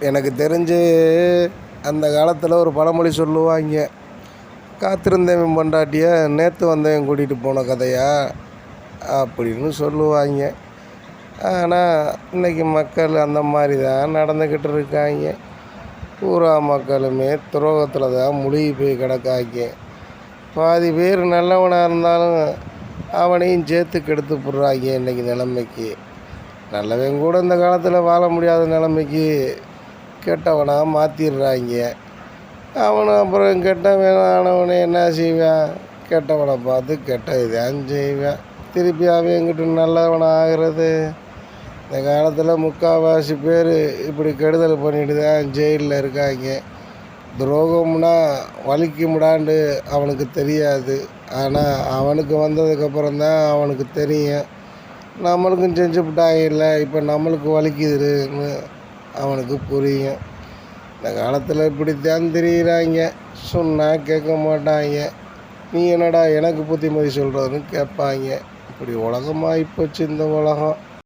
எனக்கு தெரிஞ்சு அந்த காலத்தில் ஒரு பழமொழி சொல்லுவாங்க, காத்திருந்தவன் பொண்டாட்டிய நேற்று வந்தவன் கூட்டிகிட்டு போன கதையா அப்படின்னு சொல்லுவாங்க. ஆனால் இன்றைக்கி மக்கள் அந்த மாதிரி தான் நடந்துக்கிட்டு இருக்காங்க. பூரா மக்களுமே துரோகத்தில் தான் முழுகி போய் கிடக்காங்க. பாதி பேர் நல்லவனாக இருந்தாலும் அவனையும் சேர்த்து கெடுத்து போடுறாங்க. இன்றைக்கி நிலைமைக்கு நல்லவன் கூட இந்த காலத்தில் வாழ முடியாத நிலைமைக்கு கெட்டவனாக மாற்றிடுறாங்க. அவனை அப்புறம் கெட்டவன் ஆனவனே என்ன செய்வான்? கெட்டவனை பார்த்து கெட்டது தான் செய்வான். திருப்பி அவன் எங்கிட்ட நல்லவனாக ஆகிறது? இந்த காலத்தில் முக்கால்வாசி பேர் இப்படி கெடுதல் பண்ணிட்டு தான் ஜெயிலில் இருக்காங்க. துரோகம்னா வலிக்கும்டாண்டு அவனுக்கு தெரியாது. ஆனால் அவனுக்கு வந்ததுக்கப்புறம் தான் அவனுக்கு தெரியும், நம்மளுக்கும் செஞ்சு விட்டாங்கல்ல, இப்போ நம்மளுக்கு வலிக்குதுன்னு அவனுக்கு புரியும். இந்த காலத்தில் இப்படித்தான் தெரிகிறாங்க. சொன்னால் கேட்க மாட்டாங்க. நீ என்னடா எனக்கு புத்திமதி சொல்கிறதுன்னு கேட்பாங்க. இப்படி உலகமாகி போச்சு இந்த உலகம்.